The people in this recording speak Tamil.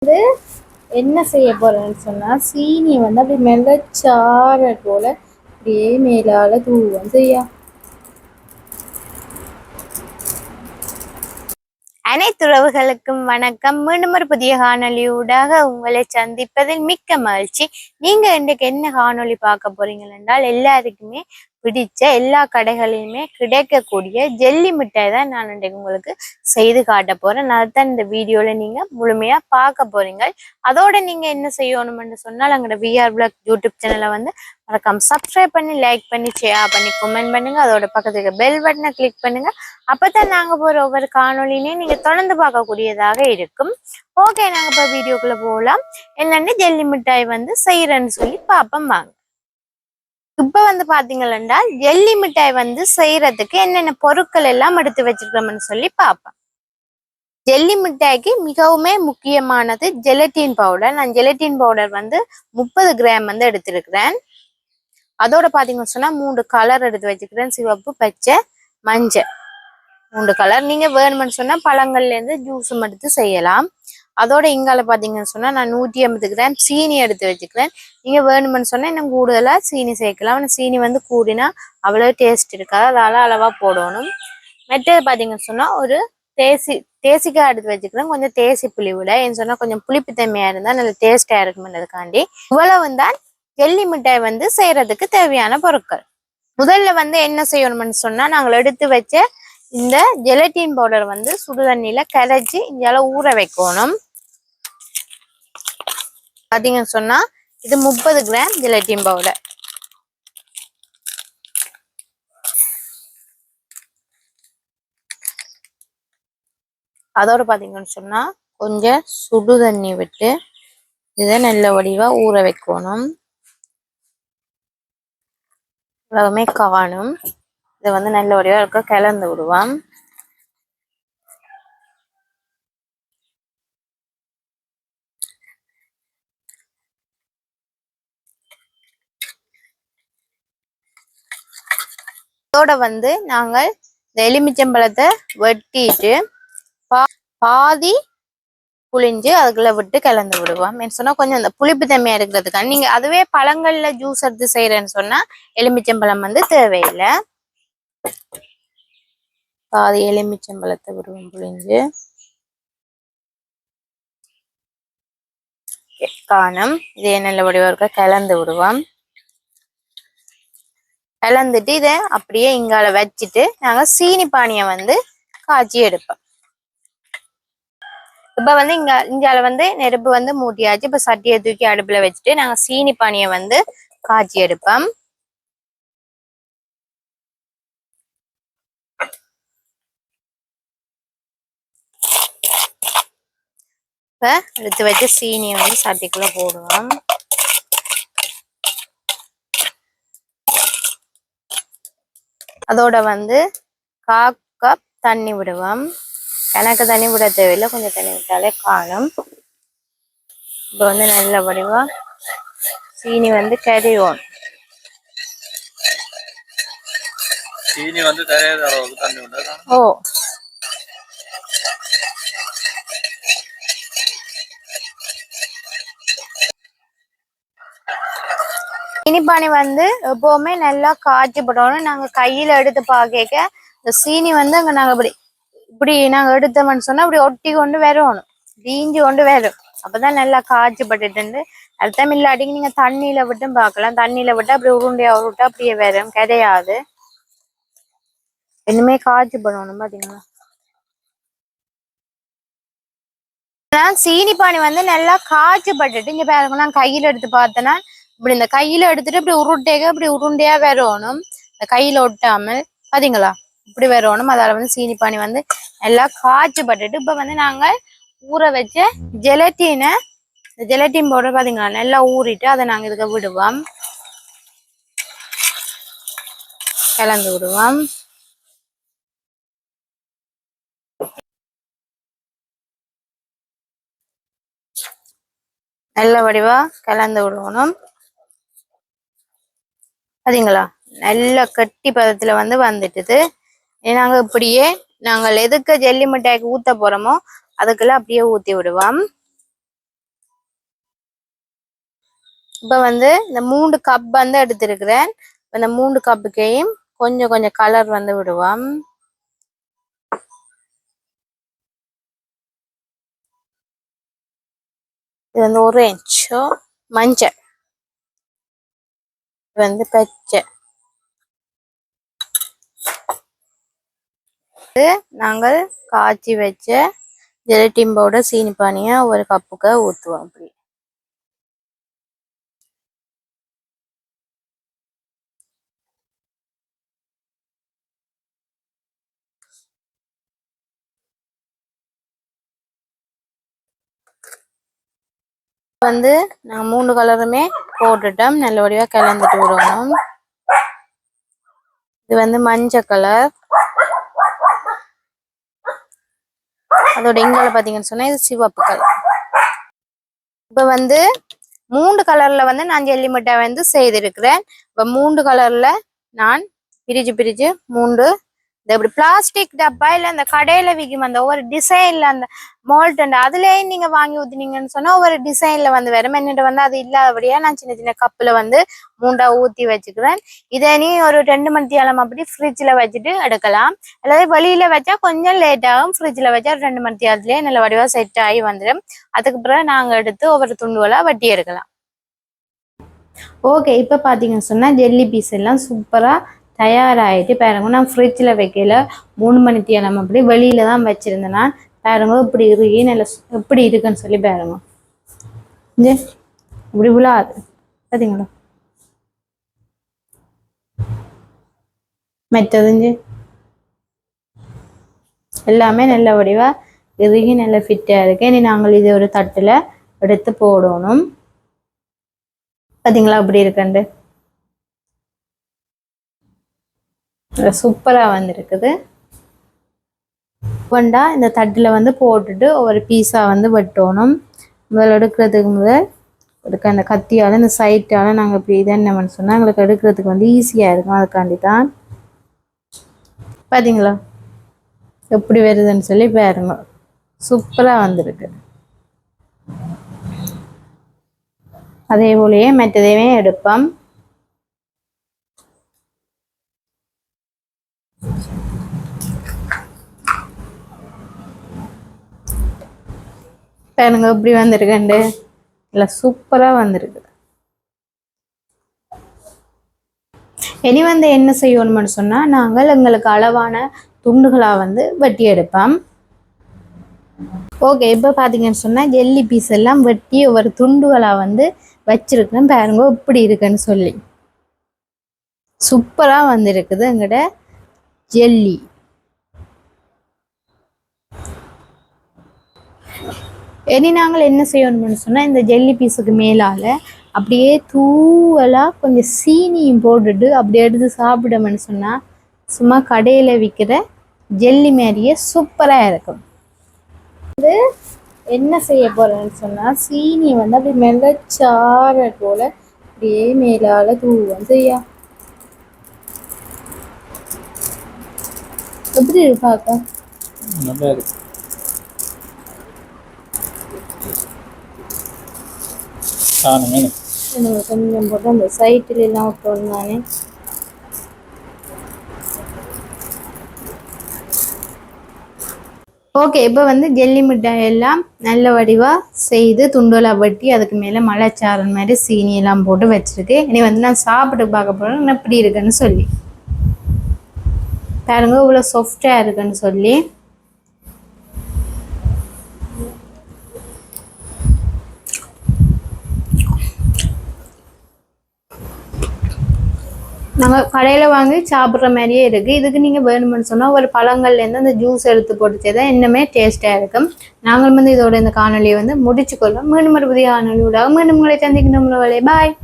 வந்து என்ன செய்ய போறேன்னு சொன்னா சீனி வந்து அப்படி மெல்லச்சார போல அப்படியே மேலால தூவம் செய்யா. அனைத்து உறவுகளுக்கும் வணக்கம். மீண்டும் ஒரு புதிய காணொலியூடாக உங்களை சந்திப்பதில் மிக்க மகிழ்ச்சி. நீங்க இன்றைக்கு என்ன காணொலி பார்க்க போறீங்க என்றால், எல்லாருக்குமே பிடிச்ச எல்லா கடைகளிலுமே கிடைக்கக்கூடிய ஜெல்லி மிட்டாய் தான் நான் இன்றைக்கு உங்களுக்கு செய்து காட்ட போறேன். அதுதான் இந்த வீடியோல நீங்க முழுமையா பார்க்க போறீங்க. அதோட நீங்க என்ன செய்யணும்னு சொன்னால், எங்களோட விஆர் பிளாக் யூடியூப் சேனலை வந்து மறக்காம சப்ஸ்கிரைப் பண்ணி, லைக் பண்ணி, ஷேர் பண்ணி, கமெண்ட் பண்ணுங்க. அதோட பக்கத்துக்கு பெல் பட்டனை கிளிக் பண்ணுங்க. அப்பதான் நாங்க போற ஒவ்வொரு காணொலியுமே நீங்க தொடர்ந்து பார்க்கக்கூடியதாக இருக்கும். ஓகே, நாங்க இப்ப வீடியோக்குள்ள போகலாம். என்னன்னு ஜெல்லி மிட்டாய் வந்து செய்யறேன்னு சொல்லி பாப்போம் வாங்க. இப்ப வந்து பாத்தீங்கன்னா, ஜெல்லி மிட்டாய் வந்து செய்யறதுக்கு என்னென்ன பொருட்கள் எல்லாம் எடுத்து வச்சிருக்கோம்னு சொல்லி பாப்போம். ஜெல்லி மிட்டாய்க்கு மிகவுமே முக்கியமானது ஜெலட்டின் பவுடர். நான் ஜெலட்டின் பவுடர் வந்து 30 கிராம் வந்து எடுத்திருக்கிறேன். அதோட பாத்தீங்கன்னு சொன்னா 3 கலர் எடுத்து வச்சுக்கிறேன். சிவப்பு, பச்சை, மஞ்சள். 3 கலர். நீங்க வேணும்னு சொன்னா பழங்கள்ல இருந்து ஜூஸும் எடுத்து செய்யலாம். அதோட இங்கால பாத்தீங்கன்னு சொன்னா நான் 150 கிராம் சீனி எடுத்து வச்சுக்கிறேன். நீங்க வேணும்னு சொன்னா இன்னும் கூடுதலா சீனி சேர்க்கலாம். ஆனால் சீனி வந்து கூடினா அவ்வளவு டேஸ்ட் இருக்காது, அதனால அளவா போடணும். மற்றது பாத்தீங்கன்னு சொன்னா ஒரு தேசிக்காய் எடுத்து வச்சுக்கிறேன். கொஞ்சம் தேசி புளி விட ஏன்னு சொன்னா கொஞ்சம் புளிப்பு தன்மையா இருந்தா நல்ல டேஸ்டா இருக்கும்ன்றதுக்காண்டி. இவ்வளவு தான் ஜெல்லி மிட்டாய் வந்து செய்யறதுக்கு தேவையான பொருட்கள். முதல்ல வந்து என்ன செய்யணும்னு சொன்னா, நாங்கள் எடுத்து வச்ச இந்த ஜெலட்டின் பவுடர் வந்து சுடுதண்ணில கரைச்சி இங்கால ஊற வைக்கணும். பாத்தீங்கன்னு சொன்னா இது 30 கிராம் ஜெலட்டின் பவுடர். அதோட பாத்தீங்கன்னு சொன்னா கொஞ்சம் சுடு தண்ணி விட்டு இதை நல்ல வடிவா ஊற வைக்கணும். எல்லாமே காணும். இதை வந்து நல்ல வடிவா இருக்க கலந்து விடுவோம். அதோட வந்து நாங்கள் இந்த எலுமிச்சம்பழத்தை வெட்டிட்டு பாதி புளிஞ்சு அதுக்குள்ள விட்டு கலந்து விடுவோம். சொன்னா கொஞ்சம் அந்த புளிப்பு தன்மையா இருக்கிறதுக்கான. நீங்க அதுவே பழங்கள்ல ஜூஸ் எடுத்து செய்யறேன்னு சொன்னா எலுமிச்சம்பழம் வந்து தேவையில்லை. பாதி எலுமிச்சம்பழத்தை விடுவோம் புளிஞ்சு. காணும். இதே நல்ல வடிவா இருக்க கலந்து விடுவோம். கலந்துட்டு இதை அப்படியே இங்கால வச்சுட்டு நாங்க சீனி பானியை வந்து காய்ச்சி எடுப்போம். இப்ப வந்து இங்கால வந்து நெருப்பு வந்து மூட்டியாச்சு. இப்ப சட்டியை தூக்கி அடுப்புல வச்சுட்டு நாங்க சீனி பானியை வந்து காய்ச்சி எடுப்போம். இப்ப எடுத்து வச்சு சீனியை வந்து சட்டிக்குள்ள போடுவோம். அதோட வந்து 1/4 கப் தண்ணி விடுவோம். எனக்கு தண்ணி விட தேவையில்லை, கொஞ்சம் தண்ணி விட்டாலே காணும். இப்போ வந்து நல்ல வடிவா சீனி வந்து கரையும். சீனி வந்து கரையாத அளவுக்கு தண்ணி விட்டா. ஓ, சீனிப்பானி வந்து எப்பவுமே நல்லா காய்ச்சி போடணும். நாங்க கையில எடுத்து பாக்க இந்த சீனி வந்து அங்க நாங்க இப்படி நாங்க எடுத்தோம்னு சொன்னா அப்படி ஒட்டி கொண்டு வரணும், தீஞ்சு கொண்டு வரும். அப்பதான் நல்லா காய்ச்சி பட்டுட்டு அர்த்தம். இல்லாட்டிக்கு நீங்க தண்ணியில விட்டும் பார்க்கலாம். தண்ணியில விட்டு அப்படி உருண்டையா விட்டு அப்படியே வரும், கிடையாது. இனிமே காய்ச்சி போடணும். பாத்தீங்களா, சீனிப்பானி வந்து நல்லா காய்ச்சி பட்டுட்டு இங்க பாருங்க. நான் கையில எடுத்து பார்த்தேன்னா இப்படி இந்த கையில எடுத்துட்டு இப்படி இப்படி உருண்டையா வரணும், இந்த கையில ஒட்டாமல். பாத்தீங்களா, இப்படி வரணும். அதால வந்து சீனிப்பானி வந்து நல்லா காய்ச்சி பட்டுட்டு இப்ப வந்து நாங்க ஊற வச்ச ஜெலட்டின் பவுடர் பாத்தீங்களா நல்லா ஊறிட்டு அதை நாங்க இதுக்கு விடுவோம், கலந்து விடுவோம். நல்ல வடிவா கலந்து விடணும். பாத்தீங்களா, நல்ல கட்டி பதத்துல வந்து வந்துட்டுது. நாங்க இப்படியே நாங்கள் எதுக்கு ஜெல்லி மிட்டாய்க்கு ஊத்த போறோமோ அதுக்குள்ள அப்படியே ஊத்தி விடுவோம். இப்போ வந்து இந்த 3 கப் வந்து எடுத்திருக்கிறேன். இந்த 3 கப்புக்கையும் கொஞ்சம் கொஞ்சம் கலர் வந்து விடுவோம். இது வந்து ஆரஞ்சு, மஞ்சள், இது வந்து பச்சை. நாங்கள் காய்ச்சி வச்ச ஜெலட்டின் பவுடர் சீனி பானியை ஒரு கப்புக்கு ஊற்றுவோம். அப்படி வந்து நாங்கள் 3 கலருமே போட்டுட்டோம். நல்லபடியாக கலந்துட்டு விடணும். இது வந்து மஞ்சள் கலர், அதோட இங்கால பார்த்தீங்கன்னு சொன்னா இது சிவப்பு கலர். இப்போ வந்து 3 கலர்ல வந்து நான் ஜெல்லி மிட்டாய் வந்து செய்திருக்கிறேன். இப்போ 3 கலர்ல நான் பிரிச்சு 3 இந்த இப்படி பிளாஸ்டிக் டப்பா இல்லை அந்த கடையில விற்கும் அந்த ஒவ்வொரு டிசைன்ல அந்த மால்ட் அதுலயே நீங்க வாங்கி ஊத்தினீங்கன்னு சொன்னா ஒவ்வொரு டிசைன்ல வந்து வரும். என்னட்டு வந்து அது இல்லாதபடியா நான் சின்ன சின்ன கப்புல வந்து 3 ஊத்தி வச்சுக்கிறேன். இதை நீ ஒரு 2 மணி நேரம் அப்படி ஃப்ரிட்ஜ்ல வச்சுட்டு எடுக்கலாம். அல்லது வெளியில வச்சா கொஞ்சம் லேட் ஆகும். ஃப்ரிட்ஜ்ல வச்சா 2 மணி நேரத்துலயே நல்ல வடிவா செட் ஆகி வந்துடும். அதுக்கு பிறகு நாங்க எடுத்து ஒவ்வொரு துண்டுகளா வட்டி எடுக்கலாம். ஓகே, இப்போ பார்த்தீங்கன்னு சொன்னால் ஜெல்லி பீஸ் எல்லாம் சூப்பராக தயாராகிட்டு பாருங்க. நான் ஃப்ரிட்ஜில் வைக்கல, 3 மணி நேரம் அப்படி வெளியில தான் வச்சுருந்தேன். நான் பாருங்க இப்படி இருக்கு, நல்ல எப்படி இருக்குன்னு சொல்லி பாருங்க. இப்படி விழாது பார்த்தீங்களா? மெத்ததுஞ்சு எல்லாமே நல்ல வடிவாக இறுகி நல்ல ஃபிட்டாக இருக்கு. இனி நாங்கள் இது ஒரு தட்டில் எடுத்து போடணும். பார்த்தீங்களா அப்படி இருக்குண்டு சூப்பரா வந்திருக்குது. வண்டா இந்த தட்டில் வந்து போட்டுட்டு ஒவ்வொரு பீஸா வந்து வெட்டணும். முதல்ல எடுக்கிறதுக்கு முதல் எடுக்க அந்த கத்தியால் இந்த சைட்டால் நாங்கள் இப்படி இதை என்னன்னு சொன்னால் எங்களுக்கு எடுக்கிறதுக்கு வந்து ஈஸியாக இருக்கும். அதுக்காண்டி தான். பார்த்தீங்களா எப்படி வருதுன்னு சொல்லி பாருங்க. சூப்பராக வந்திருக்கு. அதே போலயே மற்றதையுமே எடுப்போம். பாருங்க இப்படி வந்திருக்கண்டு இல்லை சூப்பராக வந்திருக்கு. இனி வந்து என்ன செய்யணும்னு சொன்னால் நாங்கள் எங்களுக்கு அளவான துண்டுகளாக வந்து வெட்டி எடுப்போம். ஓகே, இப்போ பார்த்தீங்கன்னு சொன்னால் ஜெல்லி பீஸ் எல்லாம் வெட்டி ஒவ்வொரு துண்டுகளாக வந்து வச்சிருக்கேன். பாருங்க இப்படி இருக்குன்னு சொல்லி சூப்பராக வந்திருக்குது எங்கட ஜெல்லி. இனி நாங்கள் என்ன செய்யணும்னு சொன்னால் இந்த ஜெல்லி பீஸுக்கு மேலால் அப்படியே தூவலாக கொஞ்சம் சீனியும் போட்டுட்டு அப்படியே எடுத்து சாப்பிடணும்னு சொன்னால் சும்மா கடையில் விற்கிற ஜெல்லி மாதிரியே சூப்பராக இருக்கும். இது என்ன செய்ய போகிறேன்னு சொன்னால் சீனி வந்து அப்படி மெல்லச்சார போல் அப்படியே மேலால் தூவும். சரியா? எப்படி இருக்கு பார்க்க? நல்லா இருக்கு. கொஞ்சம் போட்டு அந்த சைட்டில் எல்லாம் விட்டோம் தானே. ஓகே, இப்போ வந்து ஜெல்லி மிட்டாய் எல்லாம் நல்ல வடிவாக செய்து துண்டோலா வெட்டி அதுக்கு மேலே மலைச்சாரல் மாதிரி சீனி எல்லாம் போட்டு வச்சுருக்கு. இனி வந்து நான் சாப்பிட்டு பார்க்க போகிறேன் எப்படி இருக்குன்னு சொல்லி பாருங்க. இவ்வளோ சாஃப்டாக இருக்குன்னு சொல்லி நாங்கள் கடையில் வாங்கி சாப்பிட்ற மாதிரியே இருக்குது. இதுக்கு நீங்கள் வேணுமென்னு சொன்னால் ஒரு பழங்கள்லேருந்து அந்த ஜூஸ் எடுத்து போட்டு செய்தால் இன்னுமே டேஸ்ட்டாக இருக்கும். நாங்கள் வந்து இதோட இந்த காணொலியை வந்து முடிச்சுக்கொள்வோம். மீண்டும் ஒரு புதிய காணொலியோட மீண்டும் உங்களை சந்திக்கணும். பாய்.